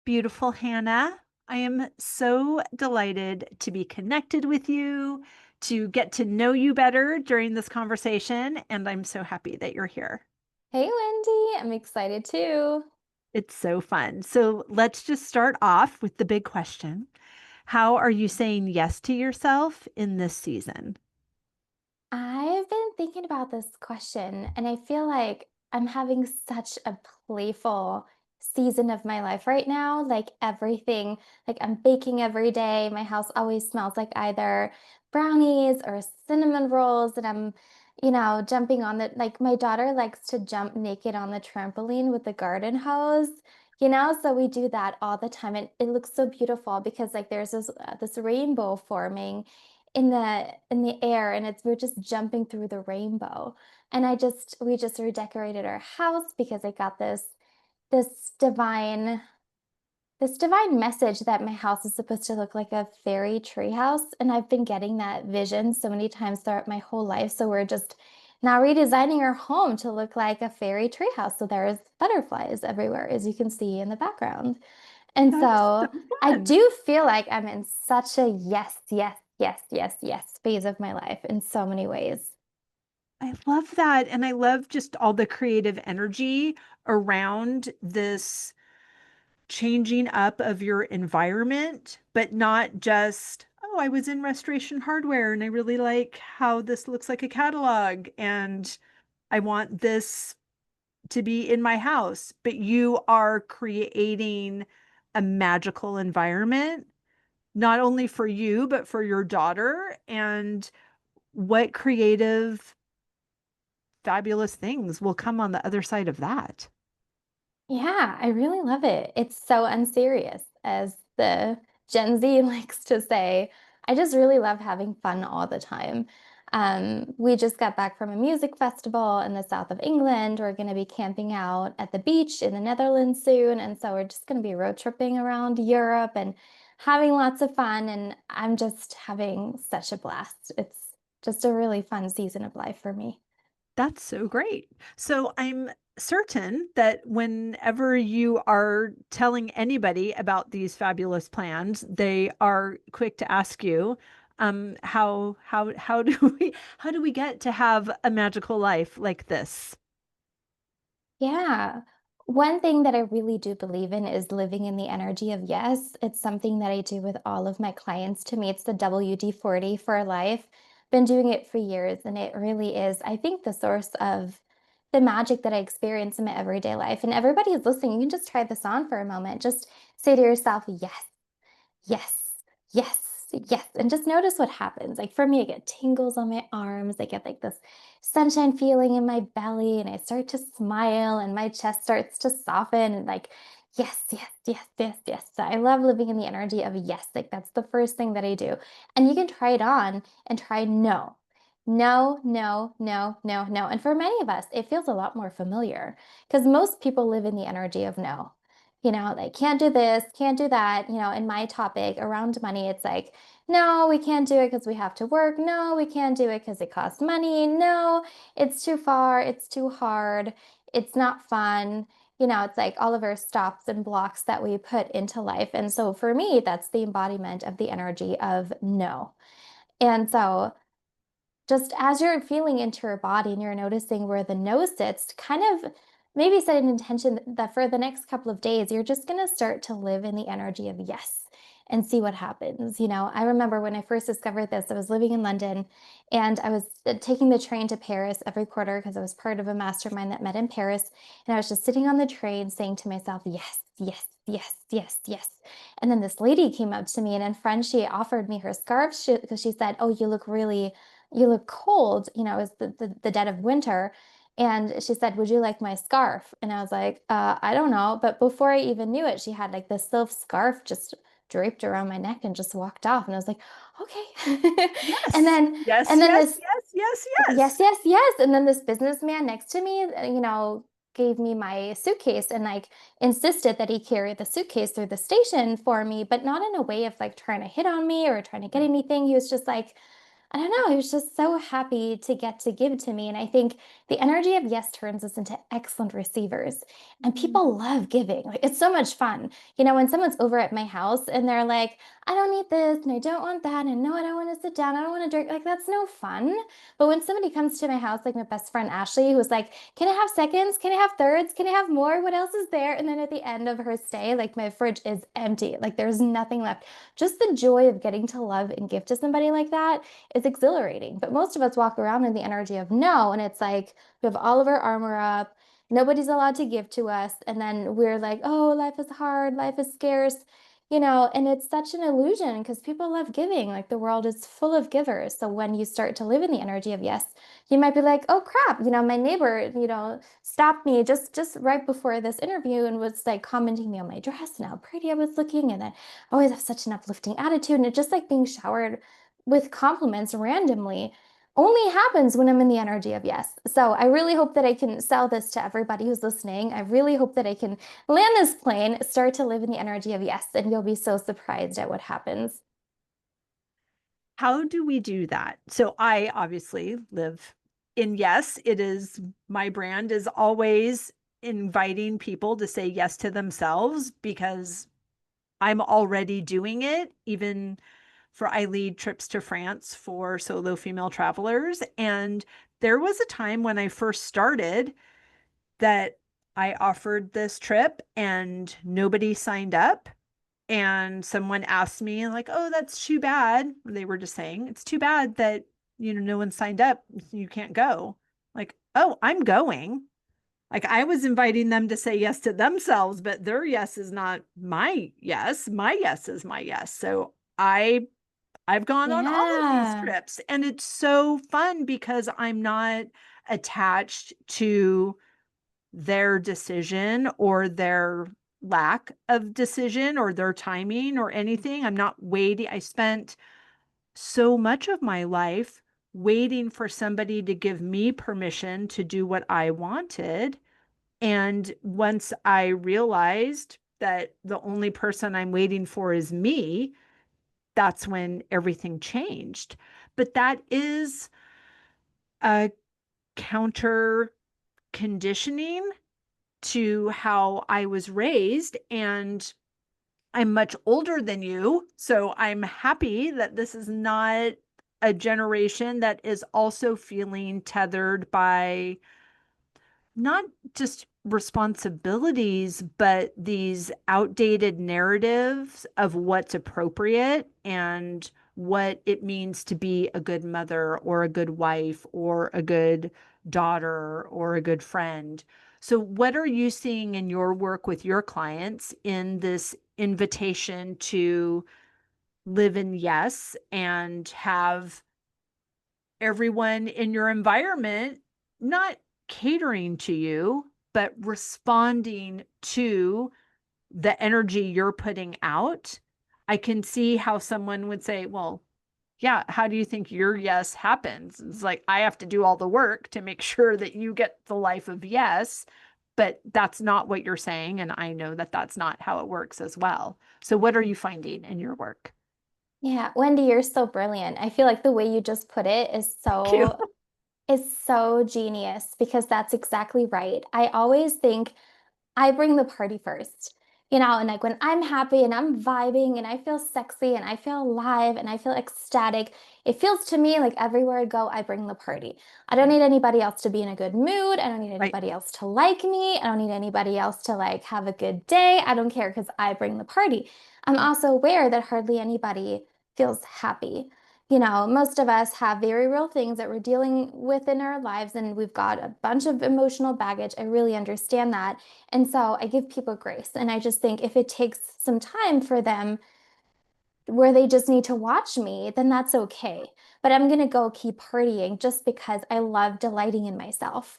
Beautiful Hannah. I am so delighted to be connected with you, to get to know you better during this conversation, and I'm so happy that you're here. Hey Wendy, I'm excited too. It's so fun. So let's just start off with the big question. How are you saying yes to yourself in this season? I've been thinking about this question and I feel like I'm having such a playful season of my life right now. Like everything, like I'm baking every day. My house always smells like either brownies or cinnamon rolls and I'm jumping on like my daughter likes to jump naked on the trampoline with the garden hose. So we do that all the time and it looks so beautiful because like there's this rainbow forming in the air and it's we're just jumping through the rainbow. And we just redecorated our house because I got this divine this divine message that my house is supposed to look like a fairy tree house. And I've been getting that vision so many times throughout my whole life. So we're just now redesigning our home to look like a fairy tree house. So there's butterflies everywhere, as you can see in the background. And That's so so I fun. do feel like I'm in such a yes, yes, yes, yes, yes phase of my life in so many ways. I love that. And I love just all the creative energy around this changing up of your environment, but not just, oh, I was in Restoration Hardware and I really like how this looks like a catalog and I want this to be in my house. But you are creating a magical environment, not only for you, but for your daughter. And what creative, fabulous things will come on the other side of that? Yeah, I really love it. It's so unserious, as the Gen Z likes to say. I just really love having fun all the time. We just got back from a music festival in the south of England. We're going to be camping out at the beach in the Netherlands soon. And so we're just going to be road tripping around Europe and having lots of fun. And I'm just having such a blast. It's just a really fun season of life for me. That's so great. So I'm certain that whenever you are telling anybody about these fabulous plans, they are quick to ask you, how do we get to have a magical life like this? Yeah. One thing that I really do believe in is living in the energy of yes. It's something that I do with all of my clients. To me, it's the WD-40 for life. Been doing it for years, and it really is, I think, the source of the magic that I experience in my everyday life. And everybody who's listening, you can just try this on for a moment. Just say to yourself, yes. Yes, yes, yes. And just notice what happens. Like for me, I get tingles on my arms. I get like this sunshine feeling in my belly, and I start to smile, and my chest starts to soften. And like, yes, yes, yes, yes, yes. So I love living in the energy of yes. Like that's the first thing that I do. And you can try it on and try no. No, no, no, no, no. And for many of us, it feels a lot more familiar because most people live in the energy of no. Like can't do this, can't do that. In my topic around money, it's like, no, we can't do it because we have to work. No, we can't do it because it costs money. No, it's too far. It's too hard. It's not fun. It's like all of our stops and blocks that we put into life. And so for me, that's the embodiment of the energy of no. And so just as you're feeling into your body and you're noticing where the nose sits, kind of maybe set an intention that for the next couple of days, you're just going to start to live in the energy of yes and see what happens. I remember when I first discovered this, I was living in London and I was taking the train to Paris every quarter because I was part of a mastermind that met in Paris. And I was just sitting on the train saying to myself, yes, yes, yes, yes, yes. And then this lady came up to me and in French, she offered me her scarf because she said, oh, you look cold, it was the dead of winter. And she said, would you like my scarf? And I was like, I don't know. But before I even knew it, she had like this silk scarf just draped around my neck and just walked off. And I was like, okay. and Yes, then, yes, and then yes, this, yes, yes, yes, yes. yes, yes. And then this businessman next to me, gave me my suitcase and like insisted that he carry the suitcase through the station for me, but not in a way of like trying to hit on me or trying to get anything. He was just like, I don't know, he was just so happy to get to give to me. And I think the energy of yes turns us into excellent receivers. And Mm. people love giving. Like it's so much fun. When someone's over at my house and they're like, I don't need this and I don't want that, and no, I don't want to sit down, I don't want to drink, like that's no fun. But when somebody comes to my house, like my best friend Ashley, who's like, can I have seconds? Can I have thirds? Can I have more? What else is there? And then at the end of her stay, like my fridge is empty. Like there's nothing left. Just the joy of getting to love and give to somebody like that is exhilarating. But most of us walk around in the energy of no, and it's like we have all of our armor up. Nobody's allowed to give to us. And then we're like, oh, life is hard, life is scarce, and it's such an illusion because people love giving. Like the world is full of givers. So when you start to live in the energy of yes, you might be like, oh crap, my neighbor, stopped me just right before this interview and was like commenting me on my dress and how pretty I was looking. And I always have such an uplifting attitude. And it's just like being showered with compliments randomly only happens when I'm in the energy of yes. So I really hope that I can sell this to everybody who's listening. I really hope that I can land this plane, start to live in the energy of yes, and you'll be so surprised at what happens. How do we do that? So I obviously live in yes, it is my brand is always inviting people to say yes to themselves because I'm already doing it, even for I lead trips to France for solo female travelers. And there was a time when I first started that I offered this trip and nobody signed up. And someone asked me, like, oh, that's too bad. They were just saying, it's too bad that, no one signed up. You can't go. Like, oh, I'm going. Like I was inviting them to say yes to themselves, but their yes is not my yes. My yes is my yes. So I've gone on all of these Yeah. trips and it's so fun because I'm not attached to their decision or their lack of decision or their timing or anything. I'm not waiting. I spent so much of my life waiting for somebody to give me permission to do what I wanted. And once I realized that the only person I'm waiting for is me, that's when everything changed. But that is a counter conditioning to how I was raised. And I'm much older than you. So I'm happy that this is not a generation that is also feeling tethered by not just responsibilities, but these outdated narratives of what's appropriate and what it means to be a good mother or a good wife or a good daughter or a good friend. So, what are you seeing in your work with your clients in this invitation to live in yes and have everyone in your environment not catering to you, but responding to the energy you're putting out? I can see how someone would say, well, yeah, how do you think your yes happens? It's like, I have to do all the work to make sure that you get the life of yes, but that's not what you're saying. And I know that that's not how it works as well. So, what are you finding in your work? Yeah, Wendy, you're so brilliant. I feel like the way you just put it Thank you. is so genius because that's exactly right. I always think I bring the party first. And like when I'm happy and I'm vibing and I feel sexy and I feel alive and I feel ecstatic, it feels to me like everywhere I go, I bring the party. I don't need anybody else to be in a good mood. I don't need Right. anybody else to like me. I don't need anybody else to like have a good day. I don't care because I bring the party. I'm also aware that hardly anybody feels happy. Most of us have very real things that we're dealing with in our lives, and we've got a bunch of emotional baggage. I really understand that. And so I give people grace. And I just think if it takes some time for them where they just need to watch me, then that's okay. But I'm going to go keep partying just because I love delighting in myself.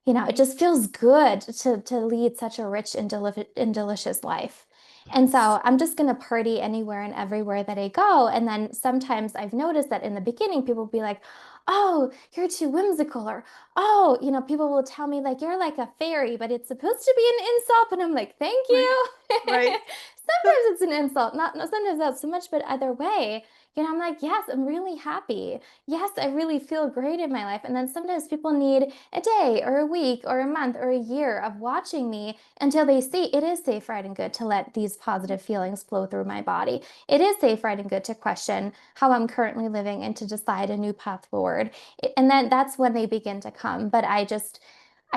It Right. just feels good to lead such a rich and delicious life. And Yes. so I'm just going to party anywhere and everywhere that I go. And then sometimes I've noticed that in the beginning, people will be like, oh, you're too whimsical. Or, oh, people will tell me, like, you're like a fairy, but it's supposed to be an insult. And I'm like, thank Right. you. Right. Sometimes it's an insult, not sometimes not so much, but either way, I'm like, yes, I'm really happy. Yes, I really feel great in my life. And then sometimes people need a day or a week or a month or a year of watching me until they see it is safe, right, and good to let these positive feelings flow through my body. It is safe, right, and good to question how I'm currently living and to decide a new path forward. And then that's when they begin to come. But I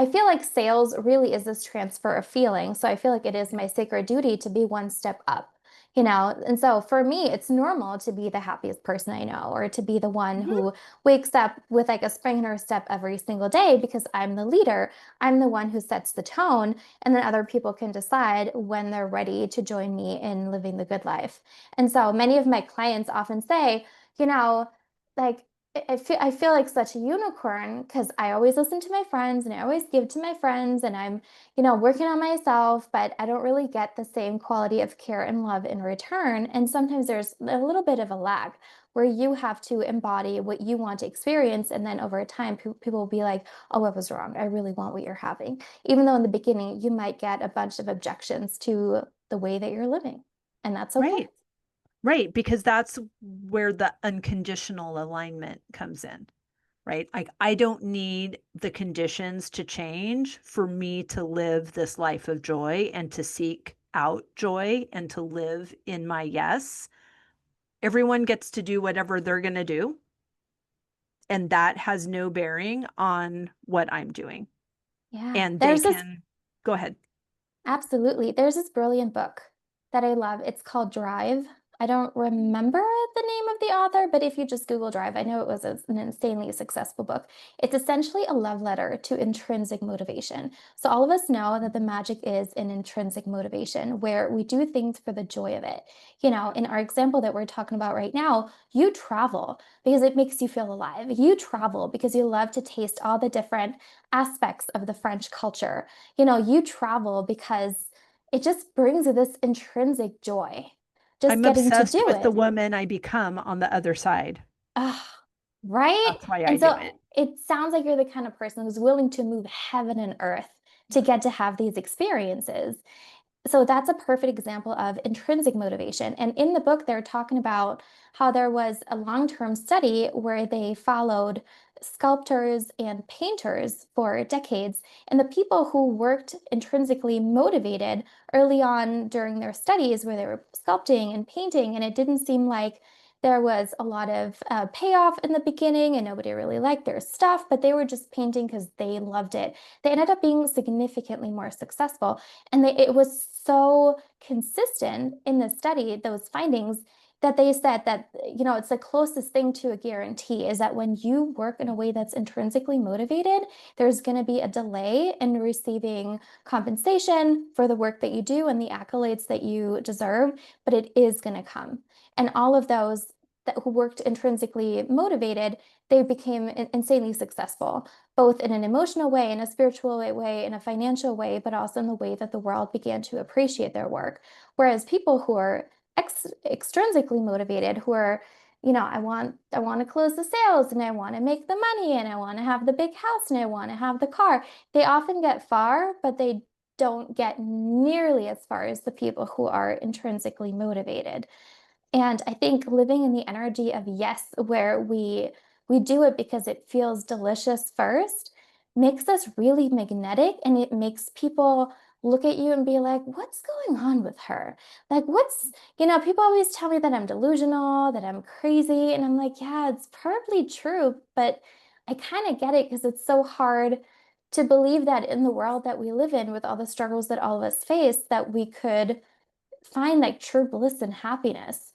feel like sales really is this transfer of feeling. So I feel like it is my sacred duty to be one step up. And so for me, it's normal to be the happiest person I know, or to be the one Mhm. who wakes up with like a spring in her step every single day because I'm the leader. I'm the one who sets the tone, and then other people can decide when they're ready to join me in living the good life. And so many of my clients often say, you know, like, I feel like such a unicorn because I always listen to my friends and I always give to my friends and I'm working on myself, but I don't really get the same quality of care and love in return. And sometimes there's a little bit of a lag where you have to embody what you want to experience. And then over time, people will be like, oh, I was wrong. I really want what you're having. Even though in the beginning, you might get a bunch of objections to the way that you're living. And that's okay. Right. Right. Because that's where the unconditional alignment comes in, right? Like, I don't need the conditions to change for me to live this life of joy and to seek out joy and to live in my yes. Everyone gets to do whatever they're going to do. And that has no bearing on what I'm doing. Yeah. And they can go ahead. Absolutely. There's this brilliant book that I love. It's called Drive. I don't remember the name of the author, but if you just Google Drive, I know it was an insanely successful book. It's essentially a love letter to intrinsic motivation. So all of us know that the magic is in intrinsic motivation, where we do things for the joy of it. In our example that we're talking about right now, you travel because it makes you feel alive. You travel because you love to taste all the different aspects of the French culture. You travel because it just brings you this intrinsic joy, just I'm getting to obsessed do with the it. woman I become on the other side. Ah, right? That's why I And do so it. it sounds like you're the kind of person who's willing to move heaven and earth to get to have these experiences. So that's a perfect example of intrinsic motivation. And in the book, they're talking about how there was a long-term study where they followed sculptors and painters for decades. And the people who worked intrinsically motivated early on during their studies, where they were sculpting and painting, and it didn't seem like there was a lot of payoff in the beginning and nobody really liked their stuff, but they were just painting because they loved it. They ended up being significantly more successful. And it was so consistent in the study, those findings, that they said that, it's the closest thing to a guarantee is that when you work in a way that's intrinsically motivated, there's going to be a delay in receiving compensation for the work that you do and the accolades that you deserve, but it is going to come. And all of those who worked intrinsically motivated, they became insanely successful both in an emotional way, in a spiritual way, in a financial way, but also in the way that the world began to appreciate their work. Whereas people who are extrinsically motivated, who are, I want to close the sales and I want to make the money and I want to have the big house and I want to have the car, they often get far, but they don't get nearly as far as the people who are intrinsically motivated. And I think living in the energy of yes, where we do it because it feels delicious first, makes us really magnetic and it makes people look at you and be like, what's going on with her? Like, people always tell me that I'm delusional, that I'm crazy. And I'm like, yeah, it's probably true, but I kind of get it because it's so hard to believe that in the world that we live in with all the struggles that all of us face, that we could find like true bliss and happiness,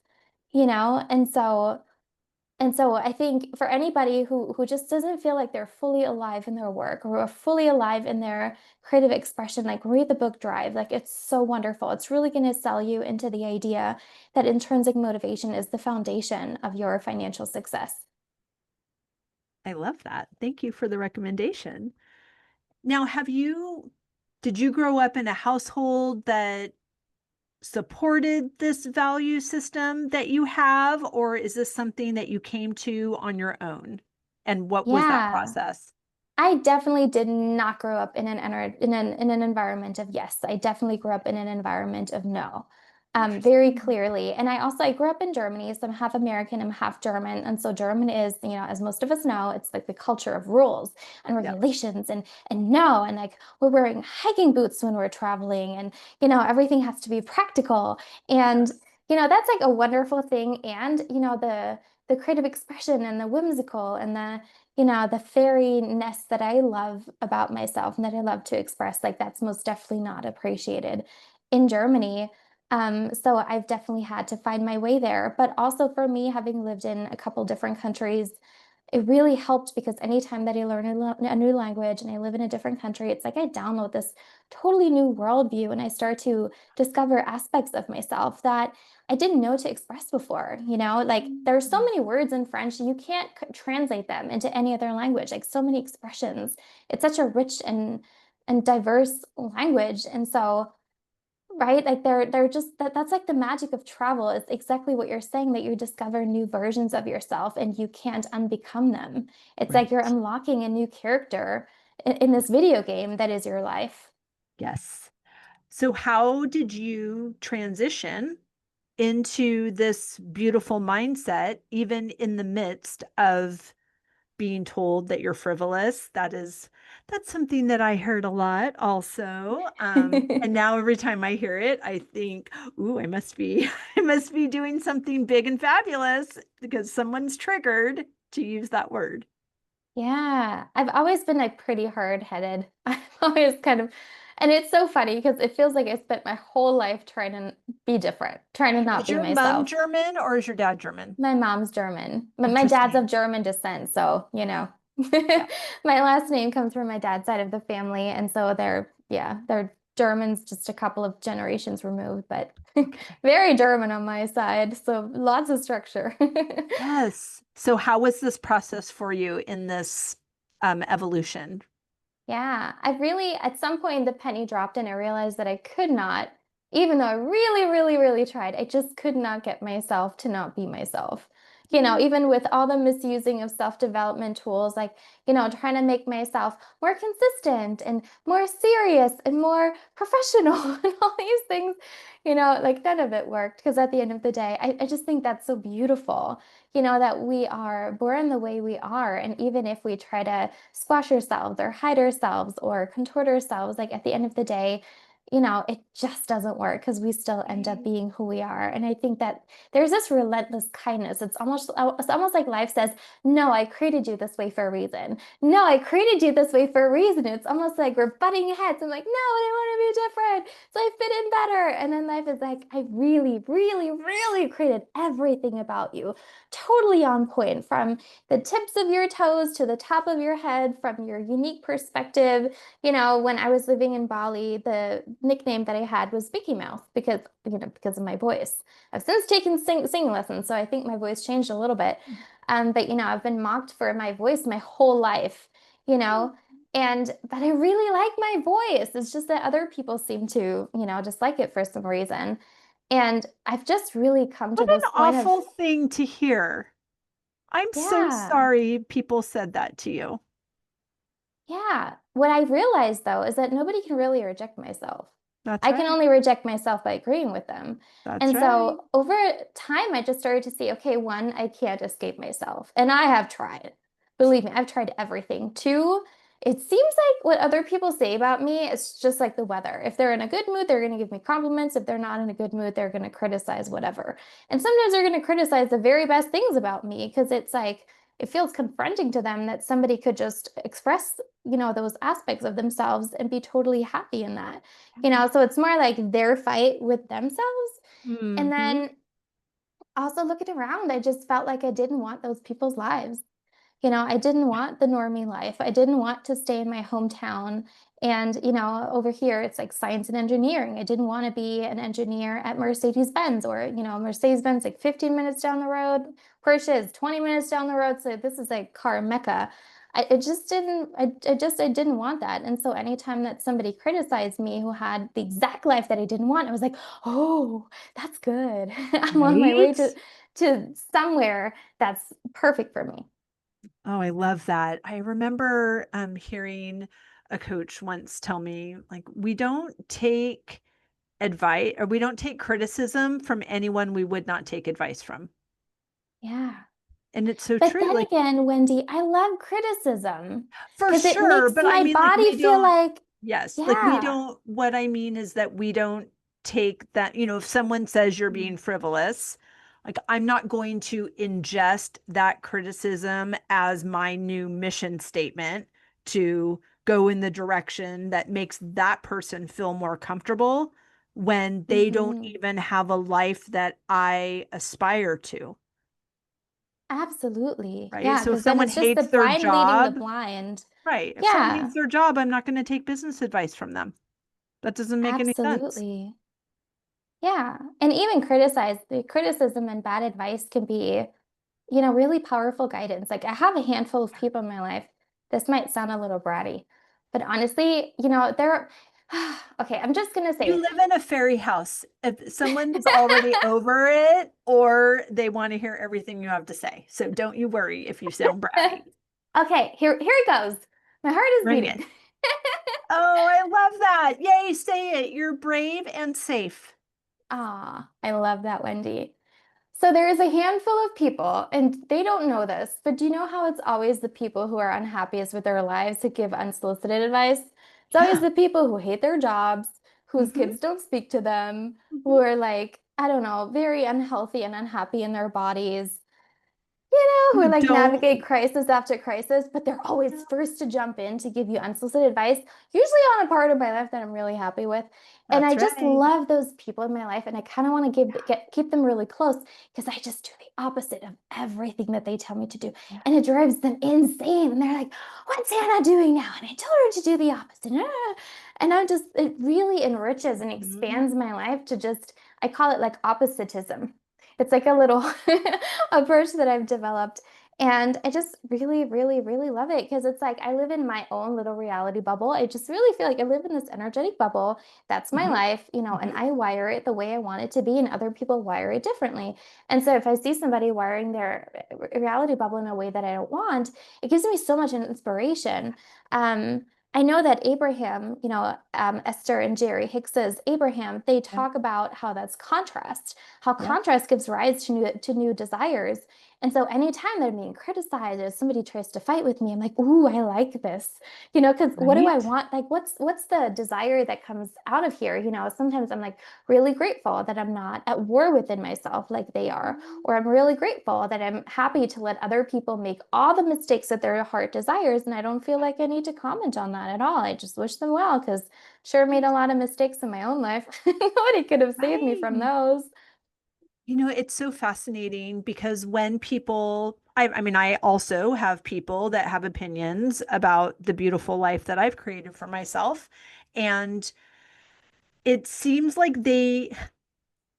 and so I think for anybody who just doesn't feel like they're fully alive in their work or are fully alive in their creative expression, like read the book Drive. Like it's so wonderful. It's really going to sell you into the idea that intrinsic motivation is the foundation of your financial success. I love that. Thank you for the recommendation. Now, did you grow up in a household that supported this value system that you have, or is this something that you came to on your own? And what was that Yeah. process? I definitely did not grow up in an environment of yes. I definitely grew up in an environment of no. very Interesting. clearly. And I grew up in Germany, so I'm half American, I'm half German. And so German is, as most of us know, it's like the culture of rules and Yep. regulations and no, and like we're wearing hiking boots when we're traveling, and everything has to be practical. And Yes. that's like a wonderful thing. And the creative expression and the whimsical and the fairiness that I love about myself and that I love to express, like that's most definitely not appreciated in Germany. So I've definitely had to find my way there. But also for me, having lived in a couple different countries, it really helped because anytime that I learn a new language and I live in a different country, it's like I download this totally new worldview and I start to discover aspects of myself that I didn't know to express before. Like there's so Mm. many words in French, you can't translate them into any other language, like so many expressions. It's such a rich and diverse language. And so right? Like they're just that's like the magic of travel is exactly what you're saying, that you discover new versions of yourself and you can't unbecome them. It's like you're Right. unlocking a new character in this video game that is your life. Yes. So how did you transition into this beautiful mindset, even in the midst of being told that you're frivolous? That's something that I heard a lot also. And now every time I hear it, I think, ooh, I must be I must be doing something big and fabulous because someone's triggered to use that word. Yeah, I've always been like pretty hard-headed. I've always kind of, and it's so funny because it feels like I spent my whole life trying to be different, trying to not Is be your mom myself. German or is your dad German? My mom's German, but my dad's Interesting. of German descent, so Yeah. my last name comes from my dad's side of the family, and so they're Germans just a couple of generations removed, but Okay. very German on my side, so lots of structure. Yes. So how was this process for you in this evolution? Yeah, I really, at some point, the penny dropped and I realized that I could not, even though I really, really, really tried, I just could not get myself to not be myself. Mm. Even with all the misusing of self-development tools, like, trying to make myself more consistent and more serious and more professional and all these things, like none of it worked because at the end of the day, I just think that's so beautiful, that we are born the way we are. And even if we try to squash ourselves or hide ourselves or contort ourselves, like at the end of the day, it just doesn't work because we still end up being who we are. And I think that there's this relentless kindness. It's almost like life says, no, I created you this way for a reason. No, I created you this way for a reason. It's almost like we're butting heads. I'm like, no, I want to be different. So I fit in better. And then life is like, I really, really, really created everything about you totally on point, from the tips of your toes to the top of your head, from your unique perspective. When I was living in Bali, the nickname that I had was Mickey Mouse because of my voice. I've since taken singing lessons, so I think my voice changed a little bit. But I've been mocked for my voice my whole life, you know, but I really like my voice. It's just that other people seem to, dislike it for some reason. And I've just really come to What an this point of, awful thing to hear. I'm so yeah. sorry people said that to you. Yeah. What I realized though is that nobody can really reject myself. That's I can right. only reject myself by agreeing with them. That's And right. so over time, I just started to see, okay, one, I can't escape myself. And I have tried. Believe me, I've tried everything. Two, it seems like what other people say about me is just like the weather. If they're in a good mood, they're going to give me compliments. If they're not in a good mood, they're going to criticize whatever. And sometimes they're going to criticize the very best things about me because it's like, it feels confronting to them that somebody could just express those aspects of themselves and be totally happy in that. So it's more like their fight with themselves. And Mm-hmm. then also looking around, I just felt like I didn't want those people's lives. I didn't want the normie life. I didn't want to stay in my hometown. And, over here, it's like science and engineering. I didn't want to be an engineer at Mercedes-Benz, or, Mercedes-Benz like 15 minutes down the road, Porsche is 20 minutes down the road. So this is like car mecca. I didn't want that. And so anytime that somebody criticized me who had the exact life that I didn't want, I was like, oh, that's good. I'm on my way Right? to somewhere that's perfect for me. Oh, I love that. I remember hearing a coach once tell me, like, we don't take advice, or we don't take criticism from anyone we would not take advice from. Yeah. And it's so But true. then Like, again, Wendy, I love criticism for because it sure, makes but I my mean, like, body we feel don't, like, yes, like, we yeah. don't, what I mean is that we don't take that, if someone says you're Mm. being frivolous, like, I'm not going to ingest that criticism as my new mission statement to go in the direction that makes that person feel more comfortable when they don't Hmm. even have a life that I aspire to, Absolutely. right? Yeah, So if because then someone it's just the hates their blind leading the job, blind. right, if someone Yeah, hates their job, I'm not going to take business advice from them. That doesn't make any sense. absolutely. Yeah. And even the criticism and bad advice can be, really powerful guidance. Like I have a handful of people in my life. This might sound a little bratty, but honestly, they're okay, I'm just gonna say You it. live in a fairy house. If someone is already over it, or they want to hear everything you have to say. So don't you worry if you sound bratty. Okay, here it goes. My heart is Bring beating. it. Oh, I love that. Yay, say it. You're brave and safe. Ah, I love that, Wendy. So there is a handful of people, and they don't know this, but do you know how it's always the people who are unhappiest with their lives who give unsolicited advice? It's always Yeah. the people who hate their jobs, whose Hmm. kids don't speak to them, who Hmm. are like, I don't know, very unhealthy and unhappy in their bodies, who Who like don't. navigate crisis after crisis, but they're always first to jump in to give you unsolicited advice, usually on a part of my life that I'm really happy with. And I That's just right. love those people in my life, and I kind of want to keep them really close because I just do the opposite of everything that they tell me to do, Yeah. and it drives them insane. And they're like, "What's Hannah doing now?" And I told her to do the opposite. And it really enriches and Mhm. expands my life to just, I call it like oppositism. It's like a little approach that I've developed. And I just really, really, really love it because it's like I live in my own little reality bubble. I just really feel like I live in this energetic bubble. That's my Mhm. life, and Mhm. I wire it the way I want it to be, and other people wire it differently. And so if I see somebody wiring their reality bubble in a way that I don't want, it gives me so much inspiration. I know that Abraham, Esther and Jerry Hicks's Abraham, they Yeah. talk about how that's contrast, how Yeah. contrast gives rise to new desires. And so anytime they're being criticized or somebody tries to fight with me, I'm like, ooh, I like this. Because what do I Right. want? Like, what's the desire that comes out of here? Sometimes I'm like really grateful that I'm not at war within myself like they are, Mhm. or I'm really grateful that I'm happy to let other people make all the mistakes that their heart desires, and I don't feel like I need to comment on that at all. I just wish them well because sure made a lot of mistakes in my own life. Nobody could have saved me from Right. those. It's so fascinating because when people, I mean, I also have people that have opinions about the beautiful life that I've created for myself. And it seems like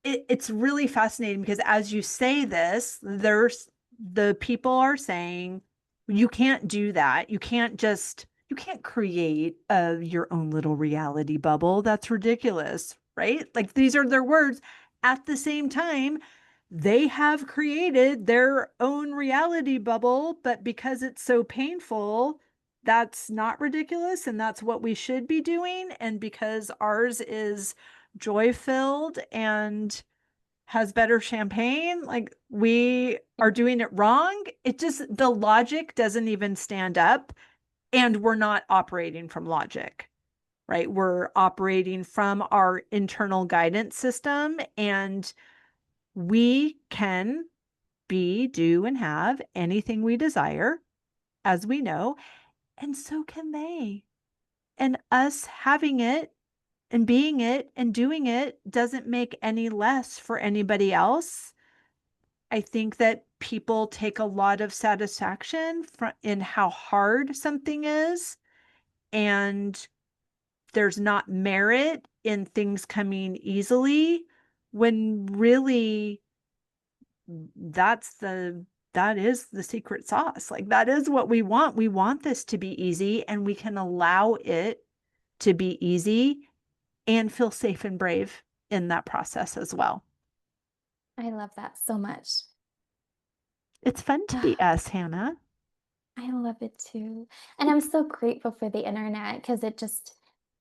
it's really fascinating because as you say this, the people are saying you can't do that. You can't create your own little reality bubble. That's ridiculous, right? Like these are their words. At the same time, they have created their own reality bubble, but because it's so painful, that's not ridiculous and that's what we should be doing. And because ours is joy filled and has better champagne, like we are doing it wrong. It just, the logic doesn't even stand up. And we're not operating from logic, right? We're operating from our internal guidance system. And we can be, do, and have anything we desire, as we know. And so can they. And us having it and being it and doing it doesn't make any less for anybody else. I think that people take a lot of satisfaction in how hard something is, and there's not merit in things coming easily when really that's the that is the secret sauce. Like that is what we want. We want this to be easy and we can allow it to be easy and feel safe and brave in that process as well. I love that so much. It's fun to be us, Hannah. I love it too. And I'm so grateful for the internet because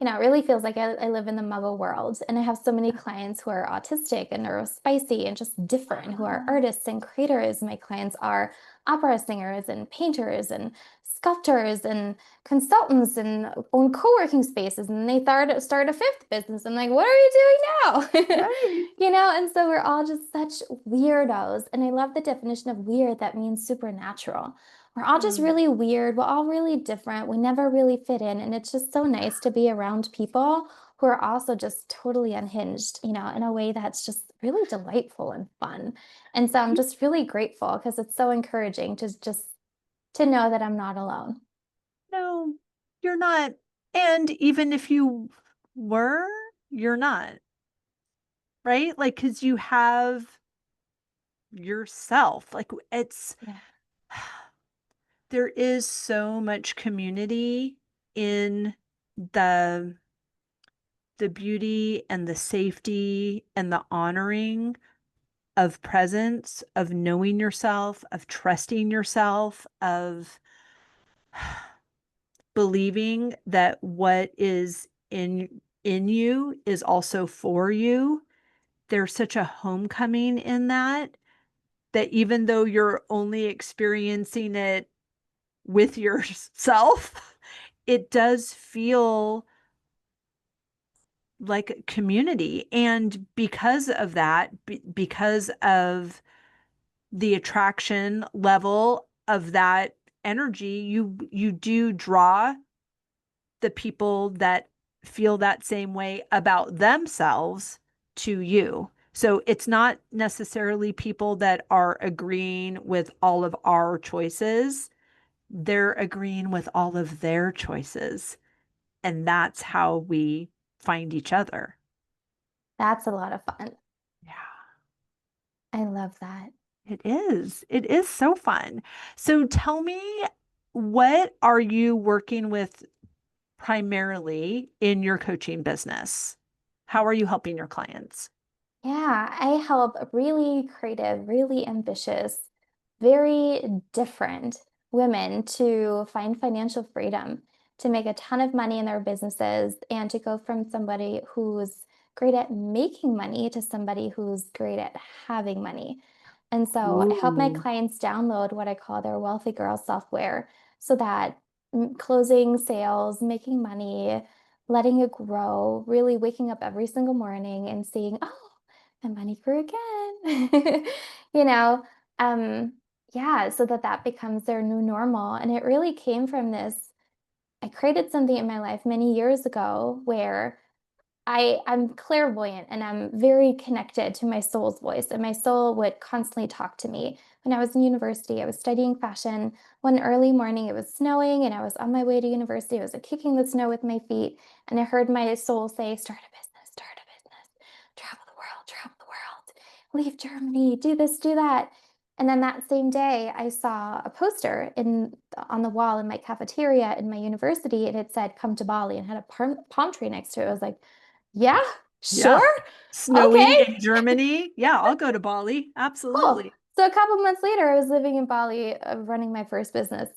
it really feels like I live in the muggle world. And I have so many clients who are autistic and neurospicy and just different, who are Oh, artists and creators. My clients are opera singers and painters and sculptors and consultants and own co-working spaces. And they start a fifth business. I'm like, what are you doing now? right. And so we're all just such weirdos. And I love the definition of weird that means supernatural. We're all just Mm. really weird. We're all really different. We never really fit in. And it's just so nice to be around people who are also just totally unhinged, in a way that's just really delightful and fun. And so I'm just really grateful because it's so encouraging to know that I'm not alone. No, you're not. And even if you were, you're not, right? Like, because you have yourself. Like, Yeah. there is so much community in the the beauty and the safety and the honoring of presence, of knowing yourself, of trusting yourself, of believing that what is in you is also for you. There's such a homecoming in that, that even though you're only experiencing it with yourself, it does feel like a community. And because of that, because of the attraction level of that energy, you do draw the people that feel that same way about themselves to you. So it's not necessarily people that are agreeing with all of our choices. They're agreeing with all of their choices. And that's how we find each other. That's a lot of fun. Yeah, I love that. it is. It is so fun. So tell me, what are you working with primarily in your coaching business? How are you helping your clients? Yeah, I help really creative, really ambitious, very different women to find financial freedom, to make a ton of money in their businesses, and to go from somebody who's great at making money to somebody who's great at having money. And so I help my Ooh, clients download what I call their Wealthy Girl software so that closing sales, making money, letting it grow, really waking up every single morning and seeing, oh, my money grew again. You know, um, yeah, so that becomes their new normal. And it really came from this. I created something in my life many years ago where I'm clairvoyant and I'm very connected to my soul's voice, and my soul would constantly talk to me. When I was in university, I was studying fashion. One early morning, it was snowing, and I was on my way to university. I was like, kicking the snow with my feet, and I heard my soul say, start a business, travel the world, leave Germany, do this, do that. And then that same day, I saw a poster on the wall in my cafeteria in my university, and it said, "Come to Bali," and had a palm tree next to it. I was like, yeah, yeah. sure. Snowing Okay, in Germany. Yeah, I'll go to Bali. cool. Absolutely. So a couple months later, I was living in Bali, running my first business.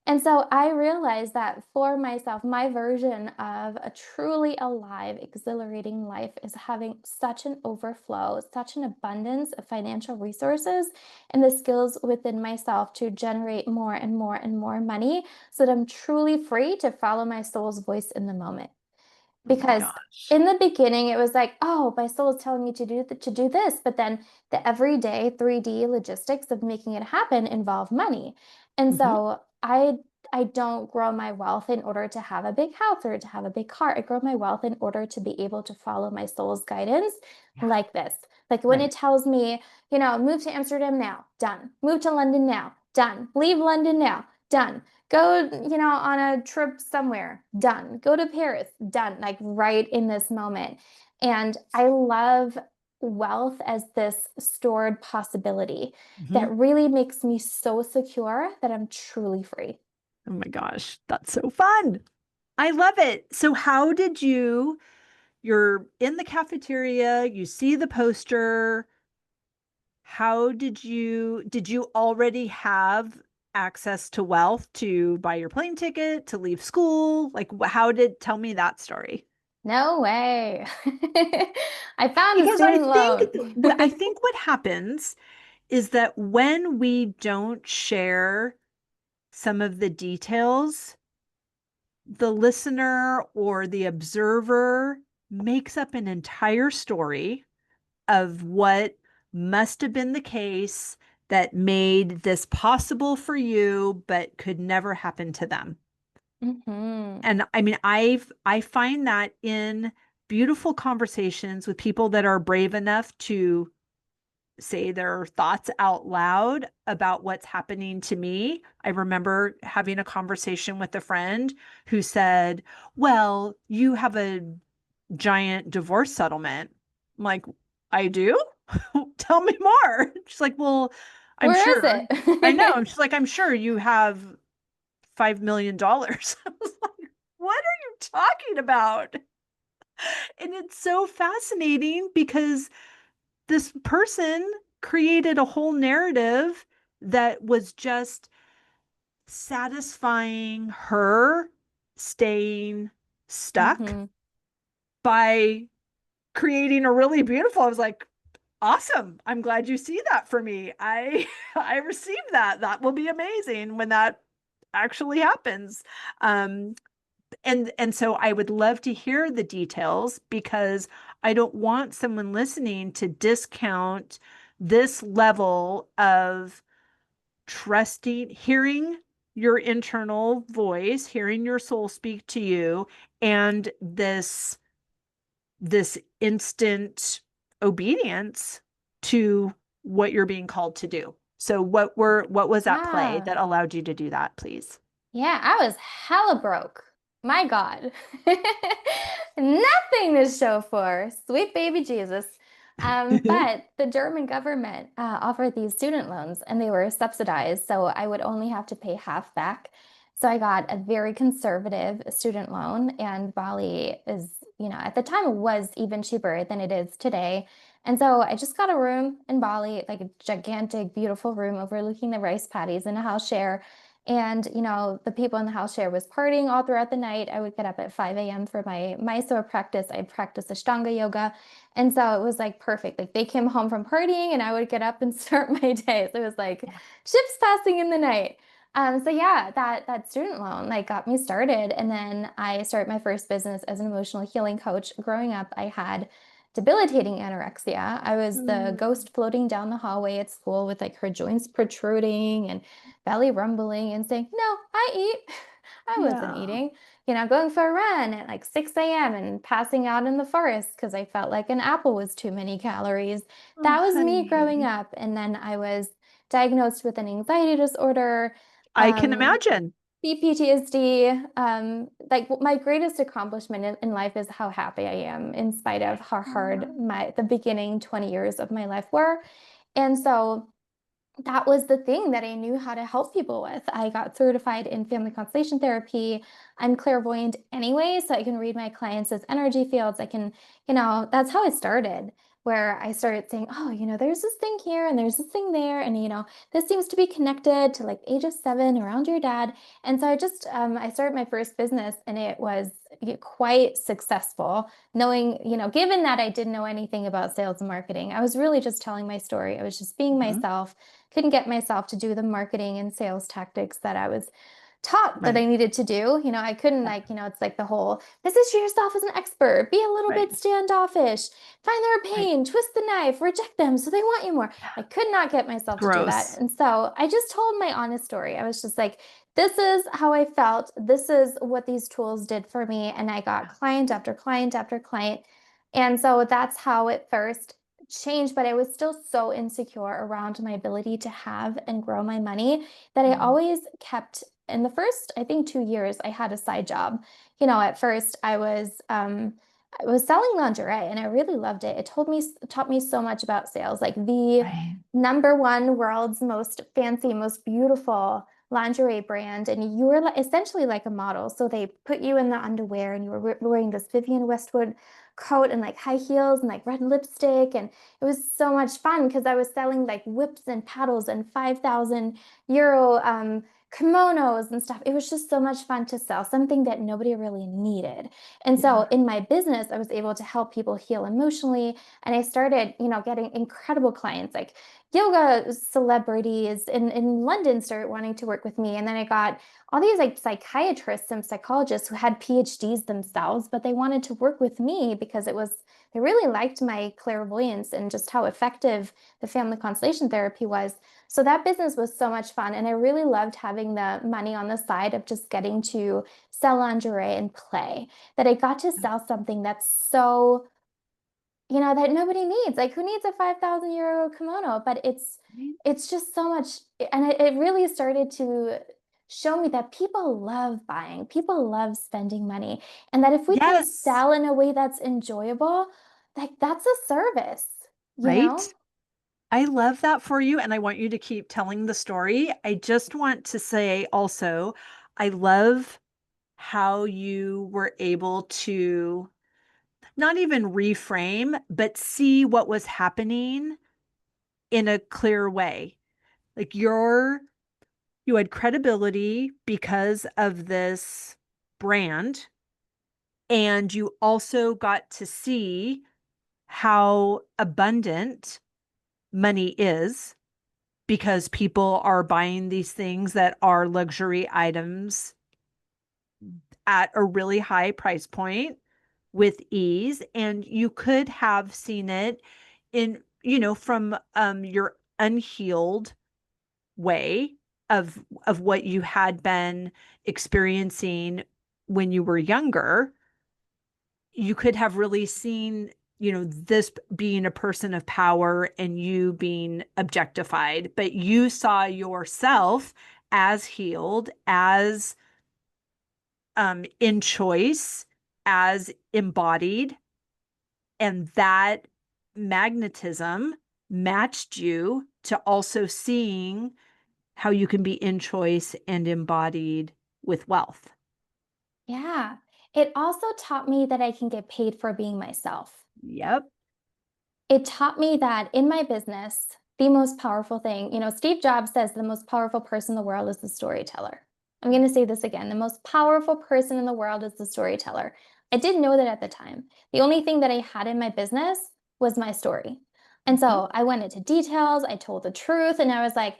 And so I realized that for myself, my version of a truly alive, exhilarating life is having such an overflow, such an abundance of financial resources and the skills within myself to generate more and more and more money so that I'm truly free to follow my soul's voice in the moment. Oh my Because gosh. in the beginning it was like, oh, my soul is telling me to do this, but then the everyday 3D logistics of making it happen involve money. And Hmm. so I don't grow my wealth in order to have a big house or to have a big car. I grow my wealth in order to be able to follow my soul's guidance Yeah, like this. Like when it right. tells me, move to Amsterdam now, done. Move to London now, done. Leave London now, done. Go, on a trip somewhere, done. Go to Paris, done. Like right in this moment. And I love wealth as this stored possibility Hmm. that really makes me so secure that I'm truly free. Oh my gosh, that's so fun. I love it. So you're in the cafeteria, you see the poster. How did you already have access to wealth to buy your plane ticket, to leave school? Like, how did, tell me that story. No way. I found a Because I student think loan. I think what happens is that when we don't share some of the details, the listener or the observer makes up an entire story of what must have been the case that made this possible for you, but could never happen to them. Hmm. And I mean, I find that in beautiful conversations with people that are brave enough to say their thoughts out loud about what's happening to me. I remember having a conversation with a friend who said, "Well, you have a giant divorce settlement." I'm like, "I do? Tell me more." She's like, "Well, I'm Where is sure." I know. it? And she's like, "I'm sure you have $5 million." I was like, "What are you talking about?" And it's so fascinating because this person created a whole narrative that was just satisfying her staying stuck Hmm. by creating a really beautiful. I was like, awesome. I'm glad you see that for me. I I received that. That will be amazing when that actually happens. Um and so I would love to hear the details because I don't want someone listening to discount this level of trusting, hearing your internal voice, hearing your soul speak to you, and this instant obedience to what you're being called to do. So what was that play Yeah. that allowed you to do that, please? Yeah, I was hella broke. My God. Nothing to show for. Sweet baby Jesus. But the German government offered these student loans and they were subsidized, so I would only have to pay half back. So I got a very conservative student loan, and Bali is, at the time it was even cheaper than it is today. And so I just got a room in Bali, like a gigantic, beautiful room overlooking the rice paddies in a house share. And, the people in the house share was partying all throughout the night. I would get up at 5 a.m. for my Mysore practice. I'd practice Ashtanga yoga. And so it was like perfect. Like they came home from partying and I would get up and start my day. So it was like ships passing in the night. So yeah, that student loan like got me started. And then I started my first business as an emotional healing coach. Growing up, I had debilitating anorexia. I was the Mm, ghost floating down the hallway at school with like her joints protruding and belly rumbling and saying, "No, I eat." I wasn't yeah. eating. Going for a run at like 6 a.m. and passing out in the forest because I felt like an apple was too many calories. Oh, That was me growing honey. up. And then I was diagnosed with an anxiety disorder, I can um, imagine. PTSD. Like my greatest accomplishment in life is how happy I am, in spite of how hard Oh, the beginning 20 years of my life were. And so that was the thing that I knew how to help people with. I got certified in family constellation therapy. I'm clairvoyant anyway, so I can read my clients' as energy fields. I can, that's how it started, where I started saying, oh, there's this thing here and there's this thing there. And, this seems to be connected to like age of 7 around your dad. And so I started my first business and it was quite successful knowing, given that I didn't know anything about sales and marketing, I was really just telling my story. I was just being mhm. myself, couldn't get myself to do the marketing and sales tactics that I was taught that Right. I needed to do. I couldn't Yeah. like, it's like the whole position yourself as an expert, be a little Right. bit standoffish, find their Right. pain, twist the knife, reject them so they want you more. I could not get myself to do that. Gross. And so I just told my honest story. I was just like, this is how I felt. This is what these tools did for me. And I got client after client after client. And so that's how it first changed, but I was still so insecure around my ability to have and grow my money that I Mm, always kept in the first, I think 2 years, I had a side job. At first I was selling lingerie and I really loved it. Taught me so much about sales, like the right. number one world's most fancy, most beautiful lingerie brand. And you were essentially like a model. So they put you in the underwear and you were wearing this Vivienne Westwood coat and like high heels and like red lipstick. And it was so much fun because I was selling like whips and paddles and 5,000 euro kimonos and stuff. It was just so much fun to sell something that nobody really needed. And so Yeah. in my business, I was able to help people heal emotionally. And I started, getting incredible clients like yoga celebrities in London started wanting to work with me. And then I got all these like psychiatrists and psychologists who had PhDs themselves, but they wanted to work with me because they really liked my clairvoyance and just how effective the family constellation therapy was. So that business was so much fun. And I really loved having the money on the side of just getting to sell lingerie and play, that I got to sell something that's so, that nobody needs. Like, who needs a 5,000 euro kimono? But it's just so much. And it really started to show me that people love buying, people love spending money. And that if we can Yes. sell in a way that's enjoyable, like that's a service, you Right. know? I love that for you. And I want you to keep telling the story. I just want to say also, I love how you were able to not even reframe, but see what was happening in a clear way. Like you had credibility because of this brand, and you also got to see how abundant money is because people are buying these things that are luxury items at a really high price point with ease. And you could have seen it in, from your unhealed way of what you had been experiencing when you were younger. You could have really seen, this being a person of power and you being objectified, but you saw yourself as healed, as in choice, as embodied, and that magnetism matched you to also seeing how you can be in choice and embodied with wealth. Yeah. It also taught me that I can get paid for being myself. Yep. It taught me that in my business, the most powerful thing, Steve Jobs says the most powerful person in the world is the storyteller. I'm going to say this again. The most powerful person in the world is the storyteller. I didn't know that at the time. The only thing that I had in my business was my story. And Mhm. so I went into details, I told the truth, and I was like,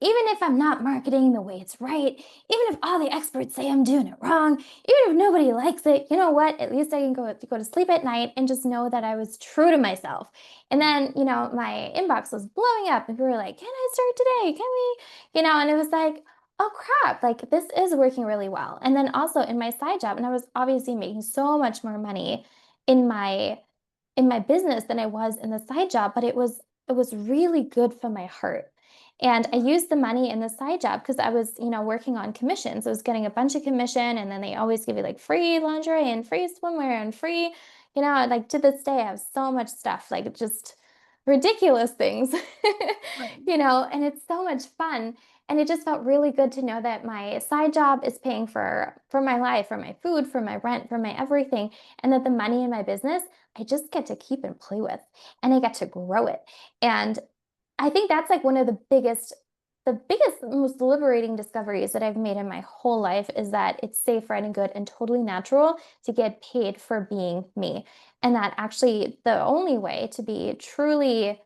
even if I'm not marketing the way it's right, even if all the experts say I'm doing it wrong, even if nobody likes it, you know what? At least I can go to sleep at night and just know that I was true to myself. And then, my inbox was blowing up and people were like, "Can I start today? Can we?" And it was like, "Oh crap, like this is working really well." And then also in my side job, and I was obviously making so much more money in my business than I was in the side job, but it was really good for my heart. And I used the money in the side job because I was, working on commissions. I was getting a bunch of commission, and then they always give you like free lingerie and free swimwear and free, like to this day, I have so much stuff, like just ridiculous things, Right. and it's so much fun. And it just felt really good to know that my side job is paying for my life, for my food, for my rent, for my everything, and that the money in my business, I just get to keep and play with, and I get to grow it. And I think that's like one of the biggest, most liberating discoveries that I've made in my whole life is that it's safe, right, and good and totally natural to get paid for being me. And that actually the only way to be truly,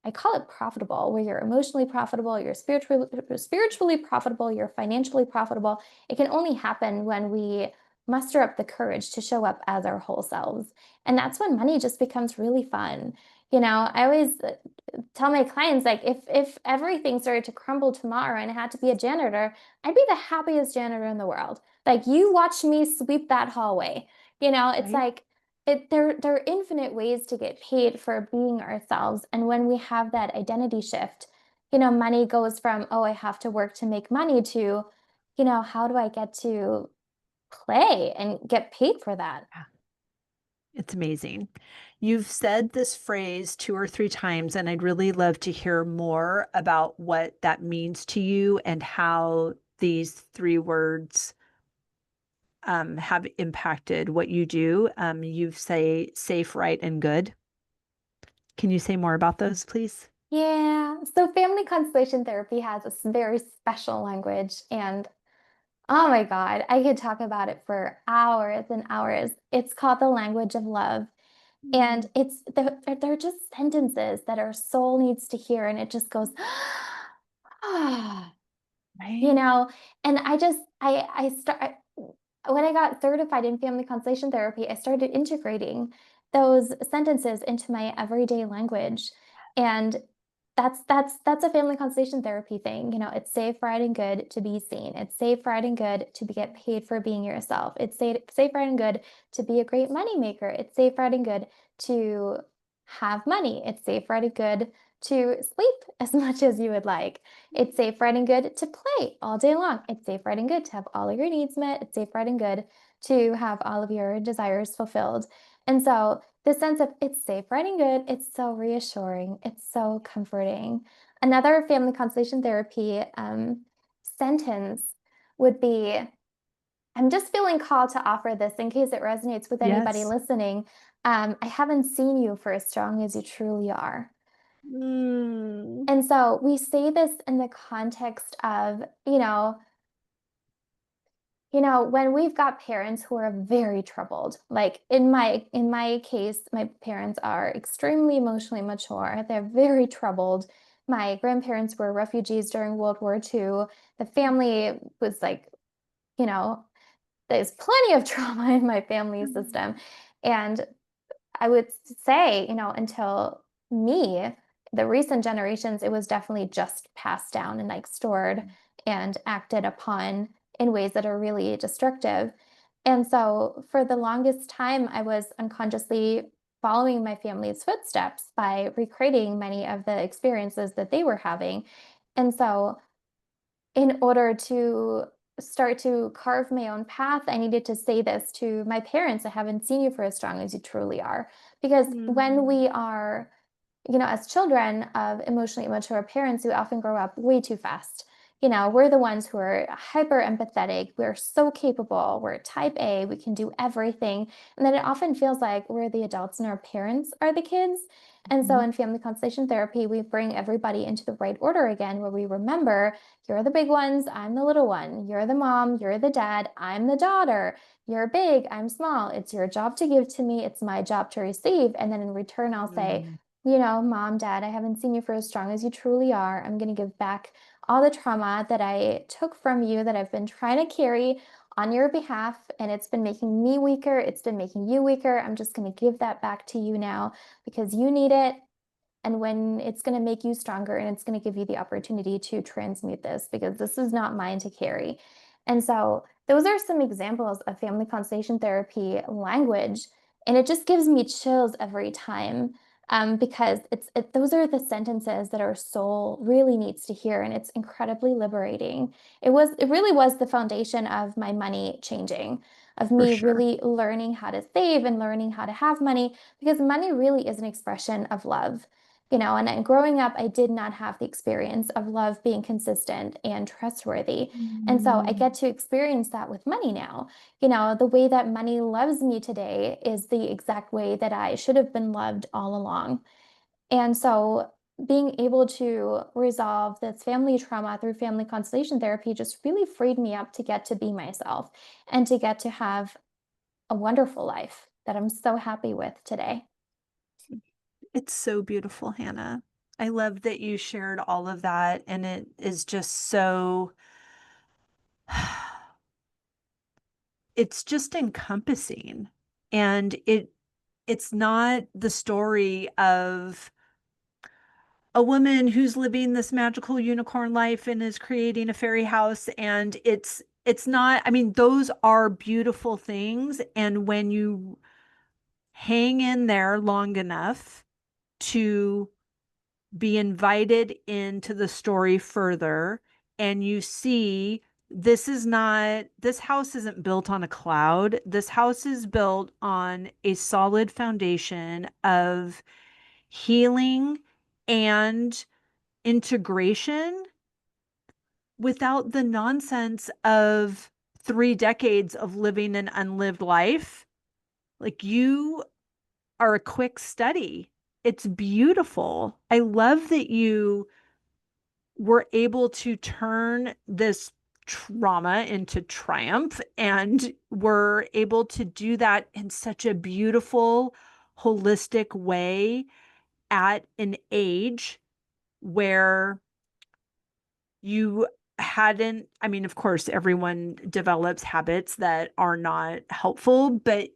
I call it profitable, where you're emotionally profitable, you're spiritually profitable, you're financially profitable. It can only happen when we muster up the courage to show up as our whole selves. And that's when money just becomes really fun. I always tell my clients, like, if everything started to crumble tomorrow and I had to be a janitor, I'd be the happiest janitor in the world. Like, you watch me sweep that hallway. It's Right. like there are infinite ways to get paid for being ourselves. And when we have that identity shift, money goes from, oh, I have to work to make money to, how do I get to play and get paid for that? Yeah. It's amazing. You've said this phrase two or three times, and I'd really love to hear more about what that means to you and how these three words have impacted what you do. You say safe, right, and good. Can you say more about those, please? Yeah, so family constellation therapy has a very special language, and oh my God, I could talk about it for hours and hours. It's called the language of love. And Mm. they're just sentences that our soul needs to hear, and it just goes, ah, you Right? know. And when I got certified in family constellation therapy, I started integrating those sentences into my everyday language. And that's a family constellation therapy thing. It's safe, right, and good to be seen. It's safe, right, and good to get paid for being yourself. It's safe, right, and good to be a great money maker. It's safe, right, and good to have money. It's safe, right, and good to sleep as much as you would like. It's safe, right, and good to play all day long. It's safe, right, and good to have all of your needs met. It's safe, right, and good to have all of your desires fulfilled. And so the sense of it's safe, right, and good, it's so reassuring. It's so comforting. Another family constellation therapy sentence would be, I'm just feeling called to offer this in case it resonates with anybody Yes. listening. I haven't seen you for as strong as you truly are. Mm. And so we say this in the context of, when we've got parents who are very troubled, like in my case, my parents are extremely emotionally mature. They're very troubled. My grandparents were refugees during World War II. The family was like, you know, there's plenty of trauma in my family system. And I would say, until me, the recent generations, it was definitely just passed down and like stored and acted upon in ways that are really destructive. And so for the longest time, I was unconsciously following my family's footsteps by recreating many of the experiences that they were having. And so in order to start to carve my own path, I needed to say this to my parents. I haven't seen you for as strong as you truly are. Because when Mm. we are, as children of emotionally immature parents, we often grow up way too fast. We're the ones who are hyper empathetic. We're so capable. We're type A. We can do everything. And then it often feels like we're the adults and our parents are the kids. And so Mhm. in family constellation therapy, we bring everybody into the right order again, where we remember you're the big ones, I'm the little one. You're the mom, you're the dad, I'm the daughter. You're big, I'm small. It's your job to give to me, it's my job to receive. And then in return, I'll say, Mm. Mom, Dad, I haven't seen you for as strong as you truly are. I'm going to give back all the trauma that I took from you that I've been trying to carry on your behalf, and it's been making me weaker. It's been making you weaker. I'm just going to give that back to you now because you need it. And when it's going to make you stronger and it's going to give you the opportunity to transmute this because this is not mine to carry. And so those are some examples of family constellation therapy language. And it just gives me chills every time because those are the sentences that our soul really needs to hear. And it's incredibly liberating. It really was the foundation of my money changing, of For me sure. really learning how to save and learning how to have money because money really is an expression of love. And growing up, I did not have the experience of love being consistent and trustworthy. And so I Mm. get to experience that with money now. The way that money loves me today is the exact way that I should have been loved all along. And so being able to resolve this family trauma through family constellation therapy just really freed me up to get to be myself and to get to have a wonderful life that I'm so happy with today. It's so beautiful, Hannah. I love that you shared all of that, and it is just so, it's just encompassing. And it's not the story of a woman who's living this magical unicorn life and is creating a fairy house, and it's not, I mean, those are beautiful things, and when you hang in there long enough to be invited into the story further, and you see this house isn't built on a cloud. This house is built on a solid foundation of healing and integration without the nonsense of 3 decades of living an unlived life. Like you are a quick study. It's beautiful. I love that you were able to turn this trauma into triumph and were able to do that in such a beautiful, holistic way at an age where you hadn't, I mean, of course, everyone develops habits that are not helpful, but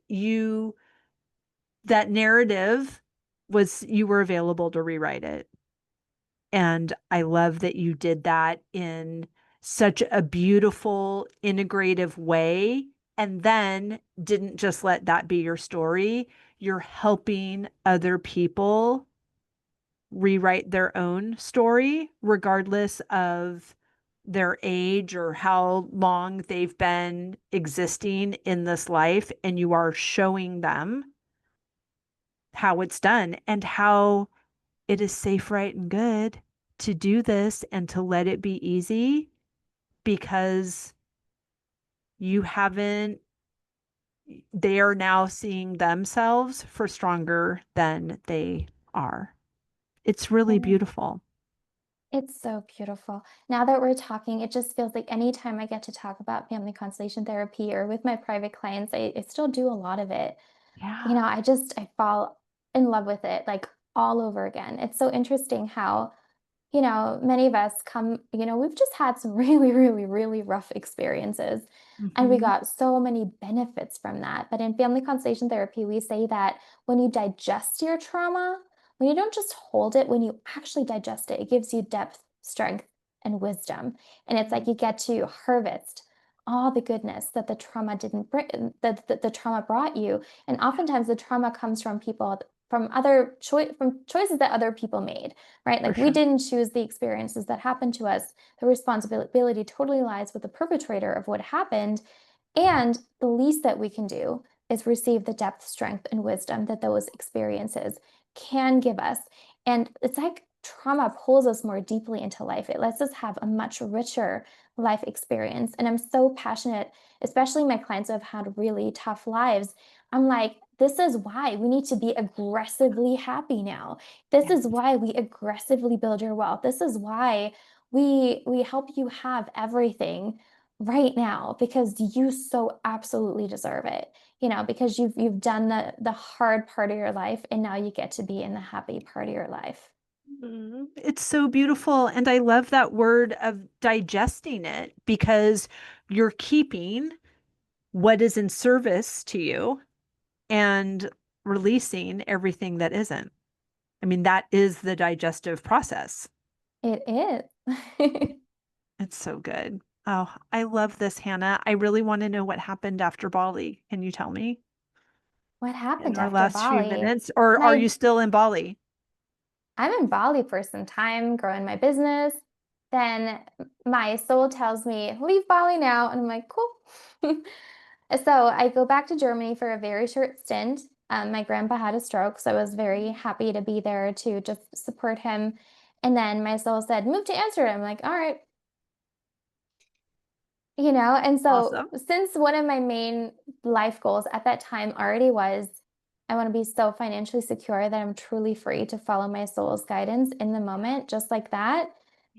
that narrative was, you were available to rewrite it. And I love that you did that in such a beautiful, integrative way. And then didn't just let that be your story. You're helping other people rewrite their own story, regardless of their age or how long they've been existing in this life. And you are showing them how it's done and how it is safe, right, and good to do this and to let it be easy because you haven't, they are now seeing themselves for stronger than they are. It's really Mm. beautiful. It's so beautiful. Now that we're talking, it just feels like anytime I get to talk about family constellation therapy or with my private clients, I still do a lot of it. Yeah. I fall in love with it like all over again. It's so interesting how many of us come, we've just had some really, really, really rough experiences. And we Mm-hmm. got so many benefits from that. But in family constellation therapy, we say that when you digest your trauma, when you don't just hold it, when you actually digest it, it gives you depth, strength, and wisdom. And it's like you get to harvest all the goodness that the trauma didn't bring, that the trauma brought you. And oftentimes the trauma comes from people from from choices that other people made, right? For Like we sure. didn't choose the experiences that happened to us. The responsibility totally lies with the perpetrator of what happened. And the least that we can do is receive the depth, strength, and wisdom that those experiences can give us. And it's like trauma pulls us more deeply into life. It lets us have a much richer life experience. And I'm so passionate, especially my clients who have had really tough lives. I'm like, this is why we need to be aggressively happy now. This Yeah. is why we aggressively build your wealth. This is why we help you have everything right now because you so absolutely deserve it. Because you've done the hard part of your life and now you get to be in the happy part of your life. It's so beautiful. And I love that word of digesting it because you're keeping what is in service to you and releasing everything that isn't. I mean, that is the digestive process. It is. It's so good. Oh, I love this, Hannah. I really want to know what happened after Bali. Can you tell me What in happened our after last few Bali? minutes? Or are you My still in Bali? I'm in Bali for some time, growing my business. Then my soul tells me, leave Bali now. And I'm like, cool. So I go back to Germany for a very short stint. My grandpa had a stroke, so I was very happy to be there to just support him. And then my soul said, move to Amsterdam. I'm like, all right, and so Awesome. since one of my main life goals at that time already was I want to be so financially secure that I'm truly free to follow my soul's guidance in the moment, just like that.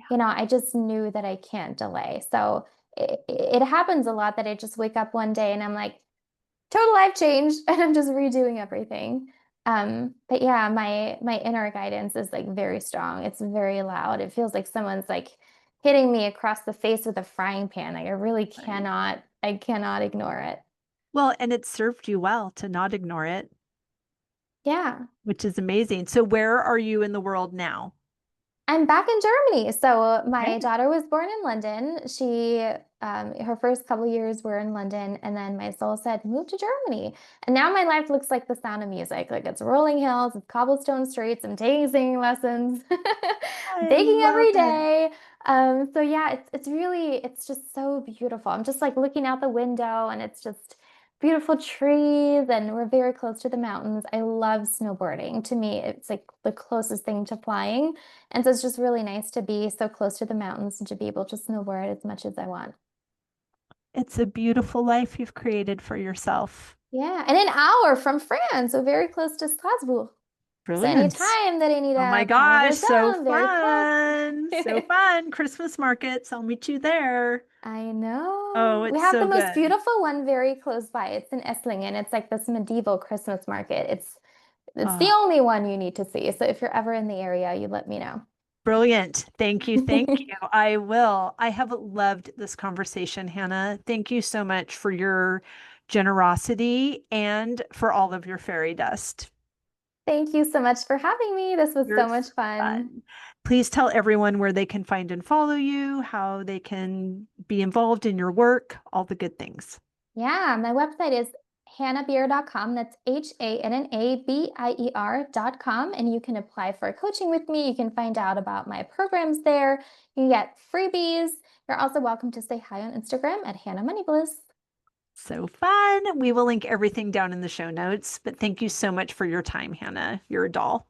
Yeah. I just knew that I can't delay. So it happens a lot that I just wake up one day and I'm like, total life change, and I'm just redoing everything. But yeah, my inner guidance is like very strong. It's very loud. It feels like someone's like hitting me across the face with a frying pan. Like Right. I cannot ignore it. Well, and it served you well to not ignore it, Yeah. which is amazing. So where are you in the world now? I'm back in Germany. So my Okay. daughter was born in London. Her first couple years were in London, and then my soul said, move to Germany. And now my life looks like the sound of music. Like it's rolling hills, it's cobblestone streets. I'm taking singing lessons, I baking love every it. day. So yeah, it's just so beautiful. I'm just like looking out the window, and it's just beautiful trees, and we're very close to the mountains. I love snowboarding. To me, it's like the closest thing to flying. And so it's just really nice to be so close to the mountains and to be able to snowboard as much as I want. It's a beautiful life you've created for yourself. Yeah, and an hour from France, so very close to Strasbourg. So Brilliant. anytime that I need Oh my a gosh, so conversation, very close. fun. So fun. Christmas markets. I'll meet you there. I Oh, know. We it's have the so most good. beautiful one very close by. It's in Esslingen. It's like this medieval Christmas market. It's the Oh, only one you need to see. So if you're ever in the area, you let me know. brilliant. Thank you. Thank you. I will. I have loved this conversation, Hannah. Thank you so much for your generosity and for all of your fairy dust. Thank you so much for having me. This was You're so so much fun. fun. Please tell everyone where they can find and follow you, how they can be involved in your work, all the good things. Yeah, my website is hannabier.com. That's HANNABIER.com. And you can apply for coaching with me. You can find out about my programs there. You can get freebies. You're also welcome to say hi on Instagram at Hannah Moneybliss. So fun. We will link everything down in the show notes. But thank you so much for your time, Hannah. You're a doll.